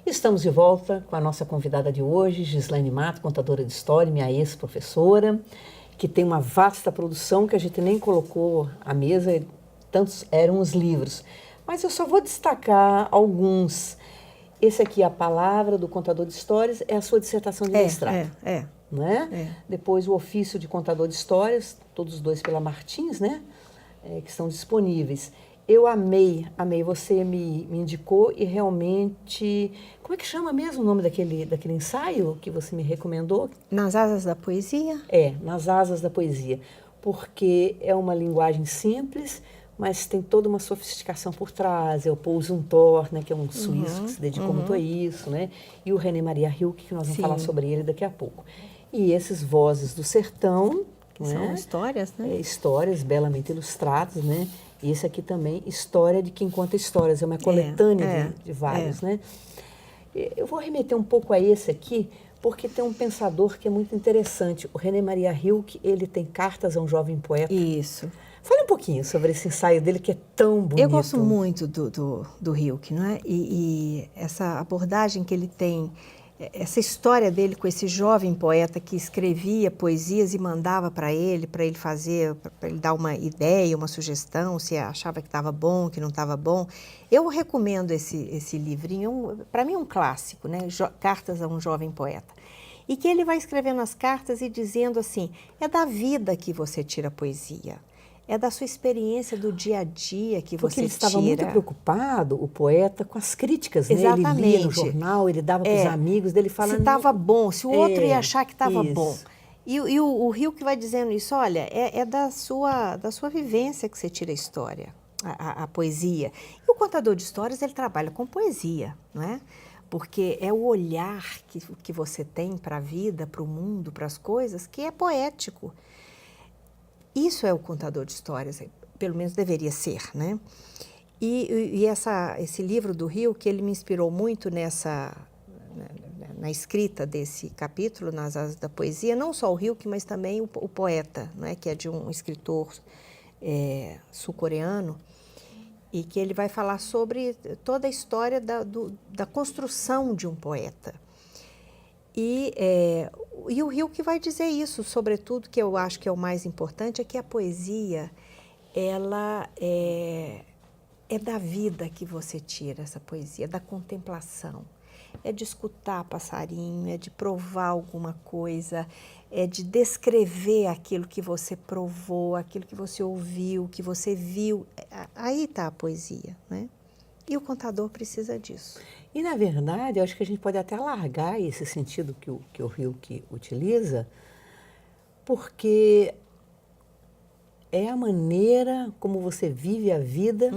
Estamos de volta com a nossa convidada de hoje, Gislaine Mato, contadora de história, minha ex-professora, que tem uma vasta produção que a gente nem colocou à mesa, tantos eram os livros. Mas eu só vou destacar alguns. Esse aqui, A Palavra do Contador de Histórias, é a sua dissertação de mestrado. Né? Depois, O Ofício de Contador de Histórias, todos os dois pela Martins, né? Que estão disponíveis. Eu amei, você me indicou e realmente... Como é que chama mesmo o nome daquele ensaio que você me recomendou? Nas Asas da Poesia? Nas Asas da Poesia. Porque é uma linguagem simples, mas tem toda uma sofisticação por trás. É o Paul Zumthor, né, que é um suíço que se dedicou muito a isso, né? E o René Maria Rilke, que nós vamos falar sobre ele daqui a pouco. E esses Vozes do Sertão... São histórias, né? Histórias belamente ilustradas, né? E esse aqui também, História de Quem Conta Histórias, é uma coletânea de vários, né? Eu vou remeter um pouco a esse aqui, porque tem um pensador que é muito interessante. O René Maria Rilke, ele tem Cartas a um Jovem Poeta. Isso. Fale um pouquinho sobre esse ensaio dele, que é tão bonito. Eu gosto muito do Rilke, não é? E essa abordagem que ele tem, essa história dele com esse jovem poeta que escrevia poesias e mandava para ele fazer, para ele dar uma ideia, uma sugestão, se achava que estava bom, que não estava bom. Eu recomendo esse livrinho, para mim é um clássico, né? Cartas a um Jovem Poeta. E que ele vai escrevendo as cartas e dizendo assim, é da vida que você tira a poesia. É da sua experiência do dia a dia que você tira. Porque ele estava muito preocupado, o poeta, com as críticas, né? Exatamente. Ele lia no jornal, ele dava para os amigos dele falando... Se estava bom, se o outro ia achar que estava bom. E o Rilke vai dizendo isso, olha, é da sua vivência que você tira a história, a poesia. E o contador de histórias, ele trabalha com poesia, não é? Porque é o olhar que você tem para a vida, para o mundo, para as coisas, que é poético. Isso é o contador de histórias, pelo menos deveria ser, né? E esse livro do Rilke, ele me inspirou muito na escrita desse capítulo, Nas Asas da Poesia, não só o Rilke, mas também o poeta, né? Que é de um escritor sul-coreano, e que ele vai falar sobre toda a história da construção de um poeta. E o Rilke vai dizer isso, sobretudo, que eu acho que é o mais importante, é que a poesia, ela é da vida que você tira essa poesia, da contemplação. É de escutar passarinho, é de provar alguma coisa, é de descrever aquilo que você provou, aquilo que você ouviu, que você viu. Aí está a poesia, né? E o contador precisa disso. E, na verdade, eu acho que a gente pode até alargar esse sentido que o Rilke utiliza, porque é a maneira como você vive a vida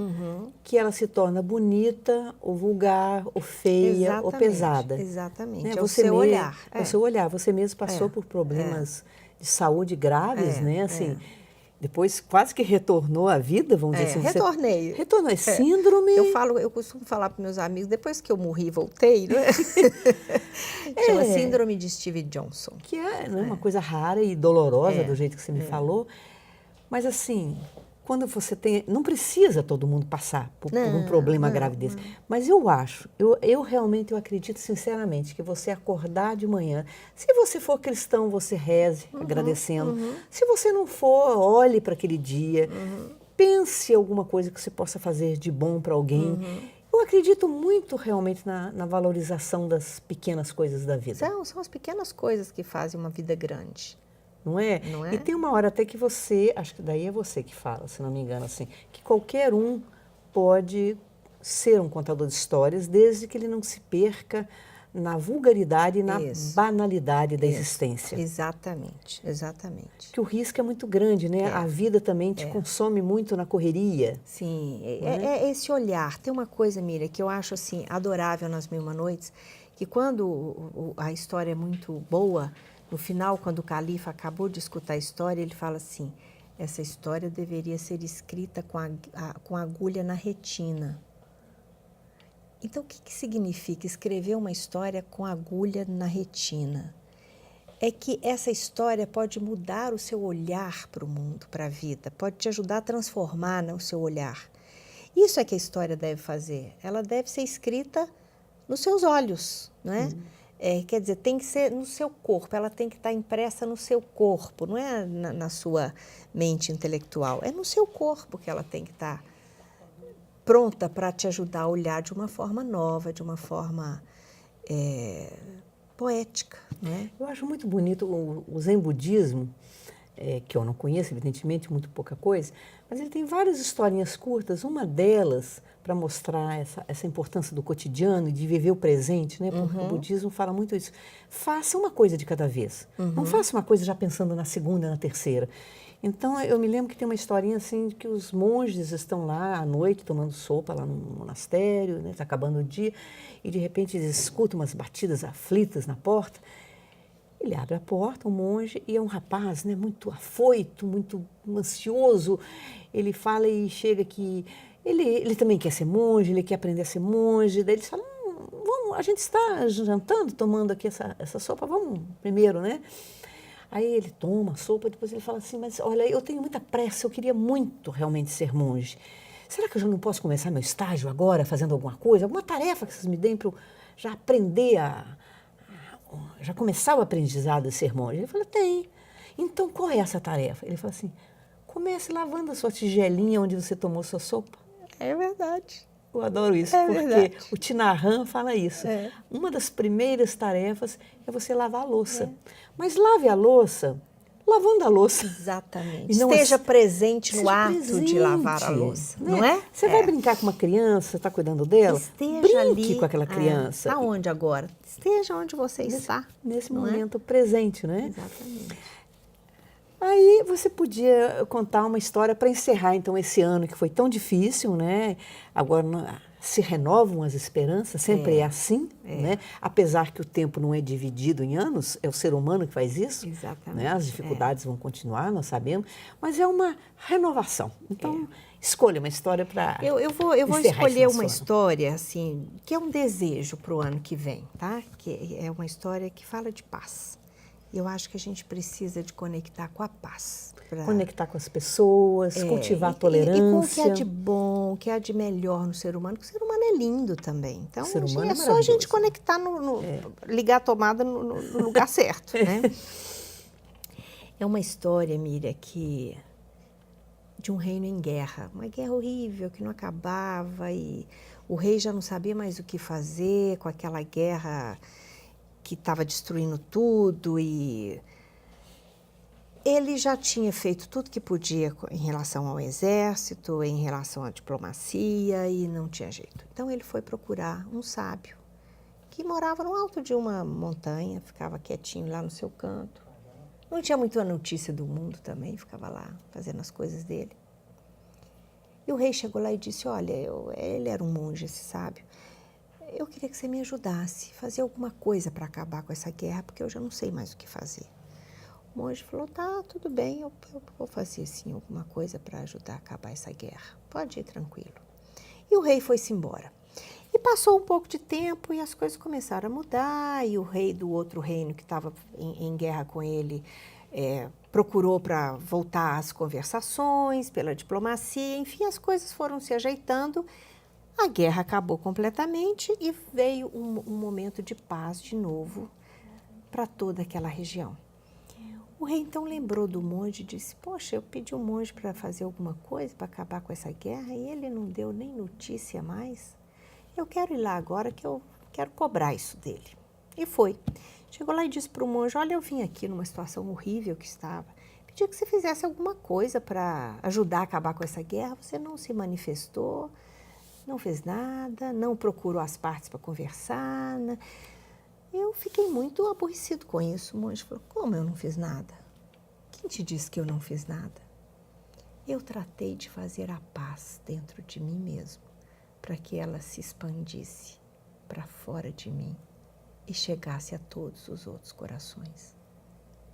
que ela se torna bonita, ou vulgar, ou feia, ou pesada. Exatamente, né? É o seu olhar. É o seu olhar. Você mesmo passou por problemas de saúde graves, né? Assim, depois quase que retornou à vida, vamos dizer assim. Retornei. Retornou, é síndrome... Eu costumo falar para meus amigos, depois que eu morri, voltei, né? Chama síndrome de Steve Johnson. Que é uma coisa rara e dolorosa, do jeito que você me falou. Mas assim, quando você tem... Não precisa todo mundo passar por um problema grave desse. Mas eu acho, eu realmente acredito sinceramente que você acordar de manhã, se você for cristão, você reze agradecendo. Se você não for, olhe para aquele dia, pense alguma coisa que você possa fazer de bom para alguém. Eu acredito muito realmente na valorização das pequenas coisas da vida. São as pequenas coisas que fazem uma vida grande. Não é? E tem uma hora até que você, acho que daí é você que fala, se não me engano, assim, que qualquer um pode ser um contador de histórias, desde que ele não se perca na vulgaridade e na banalidade da existência. Exatamente, exatamente. Que o risco é muito grande, né? A vida também te consome muito na correria. Sim, é esse olhar. Tem uma coisa, Miriam, que eu acho assim adorável nas Mil e Uma Noites, que quando a história é muito boa, no final, quando o califa acabou de escutar a história, ele fala assim, essa história deveria ser escrita com agulha na retina. Então, o que significa escrever uma história com agulha na retina? É que essa história pode mudar o seu olhar para o mundo, para a vida, pode te ajudar a transformar o seu olhar. Isso é que a história deve fazer. Ela deve ser escrita nos seus olhos, não é? Quer dizer, tem que ser no seu corpo, ela tem que estar impressa no seu corpo, não é na sua mente intelectual, é no seu corpo que ela tem que estar pronta para te ajudar a olhar de uma forma nova, de uma forma poética, não é? Eu acho muito bonito o Zen Budismo, que eu não conheço, evidentemente, muito pouca coisa, mas ele tem várias historinhas curtas, uma delas para mostrar essa importância do cotidiano e de viver o presente, né? Porque o budismo fala muito isso. Faça uma coisa de cada vez. Não faça uma coisa já pensando na segunda, na terceira. Então, eu me lembro que tem uma historinha assim, que os monges estão lá à noite tomando sopa lá no monastério, né? Está acabando o dia, e de repente eles escutam umas batidas aflitas na porta. Ele abre a porta, um monge, e é um rapaz, né, muito afoito, muito ansioso. Ele fala e chega que ele também quer ser monge, ele quer aprender a ser monge. Daí eles falam, vamos, a gente está jantando, tomando aqui essa sopa, vamos primeiro, né? Aí ele toma a sopa, depois ele fala assim, mas olha, eu tenho muita pressa, eu queria muito realmente ser monge. Será que eu já não posso começar meu estágio agora, fazendo alguma coisa, alguma tarefa que vocês me deem para eu já aprender já começar o aprendizado de ser monge? Ele falou, tem. Então, qual é essa tarefa? Ele falou assim, comece lavando a sua tigelinha onde você tomou sua sopa. É verdade. Eu adoro isso, porque verdade. o Thich Nhat Hanh fala isso. Uma das primeiras tarefas é você lavar a louça. Mas lave a louça lavando a louça. Exatamente. E não esteja presente no ato presente, de lavar a louça, né? não é? Você vai brincar com uma criança, está cuidando dela? Esteja Brinque ali, com aquela criança. Aonde agora? Esteja onde você está. Nesse não momento presente, né? Exatamente. Aí você podia contar uma história para encerrar, então, esse ano que foi tão difícil, né? Agora se renovam as esperanças, sempre é assim, né? Apesar que o tempo não é dividido em anos, é o ser humano que faz isso. Exatamente. Né? As dificuldades vão continuar, nós sabemos, mas é uma renovação. Então, escolha uma história para eu vou escolher uma história, assim, que é um desejo para o ano que vem, tá? Que é uma história que fala de paz. Eu acho que a gente precisa de conectar com a paz. Conectar com as pessoas, cultivar a tolerância. E com o que há de bom, o que há de melhor no ser humano, porque o ser humano é lindo também. Então, é só a gente conectar, ligar a tomada no lugar certo, né? É uma história, Miriam, de um reino em guerra. Uma guerra horrível, que não acabava, e o rei já não sabia mais o que fazer com aquela guerra que estava destruindo tudo, e ele já tinha feito tudo que podia em relação ao exército, em relação à diplomacia, e não tinha jeito. Então ele foi procurar um sábio que morava no alto de uma montanha, ficava quietinho lá no seu canto. Não tinha muita notícia do mundo também, ficava lá fazendo as coisas dele. E o rei chegou lá e disse, olha, ele era um monge, esse sábio, eu queria que você me ajudasse a fazer alguma coisa para acabar com essa guerra, porque eu já não sei mais o que fazer. O monge falou, tá, tudo bem, eu vou fazer sim alguma coisa para ajudar a acabar essa guerra. Pode ir tranquilo. E o rei foi-se embora. E passou um pouco de tempo e as coisas começaram a mudar, e o rei do outro reino que estava em guerra com ele procurou para voltar às conversações, pela diplomacia, enfim, as coisas foram se ajeitando. A guerra acabou completamente e veio um momento de paz de novo para toda aquela região. O rei então lembrou do monge e disse, poxa, eu pedi um monge para fazer alguma coisa, para acabar com essa guerra, e ele não deu nem notícia mais. Eu quero ir lá agora que eu quero cobrar isso dele. E foi. Chegou lá e disse para o monge, olha, eu vim aqui numa situação horrível que estava, pedi que você fizesse alguma coisa para ajudar a acabar com essa guerra, você não se manifestou, não fez nada, não procurou as partes para conversar. Né? Eu fiquei muito aborrecido com isso. O monge falou, como eu não fiz nada? Quem te disse que eu não fiz nada? Eu tratei de fazer a paz dentro de mim mesmo, para que ela se expandisse para fora de mim e chegasse a todos os outros corações.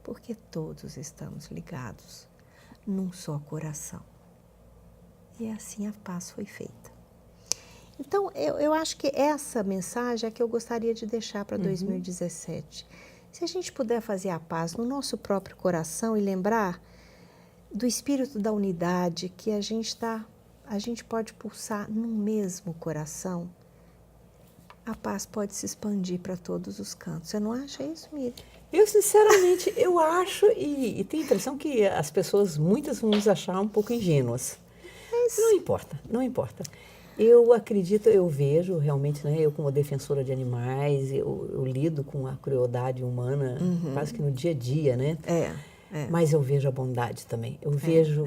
Porque todos estamos ligados num só coração. E assim a paz foi feita. Então, eu acho que essa mensagem é que eu gostaria de deixar para 2017. Se a gente puder fazer a paz no nosso próprio coração e lembrar do espírito da unidade, que a gente pode pulsar no mesmo coração, a paz pode se expandir para todos os cantos. Você não acha isso, Miriam? Eu, sinceramente, eu acho e tenho a impressão que as pessoas, muitas vão nos achar um pouco ingênuas. Mas não importa, não importa. Eu acredito, eu vejo realmente, né, eu como defensora de animais, eu lido com a crueldade humana quase que no dia a dia, né? Mas eu vejo a bondade também. Eu vejo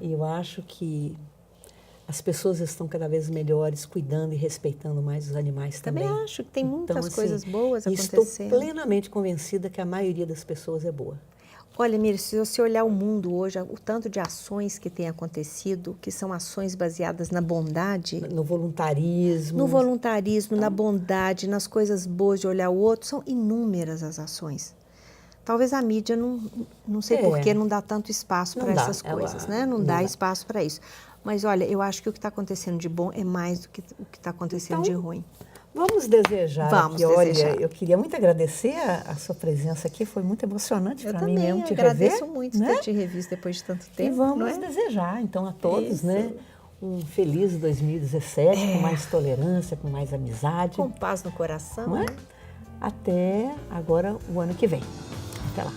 e eu acho que as pessoas estão cada vez melhores, cuidando e respeitando mais os animais também. Também acho que tem muitas assim, coisas boas acontecendo. acontecendo. Estou plenamente convencida que a maioria das pessoas é boa. Olha, Miriam, se você olhar o mundo hoje, o tanto de ações que tem acontecido, que são ações baseadas na bondade. No voluntarismo. No voluntarismo, na bondade, nas coisas boas de olhar o outro, são inúmeras as ações. Talvez a mídia não sei por que não dá tanto espaço para essas coisas, né? Não dá espaço para isso. Mas olha, eu acho que o que está acontecendo de bom é mais do que o que está acontecendo de ruim. Vamos desejar aqui. Olha, eu queria muito agradecer a sua presença aqui, foi muito emocionante para mim mesmo te rever. Eu agradeço muito ter te revisto depois de tanto tempo. E vamos desejar, então, a todos, né, um feliz 2017, com mais tolerância, com mais amizade. Com paz no coração. Até agora, o ano que vem. Até lá.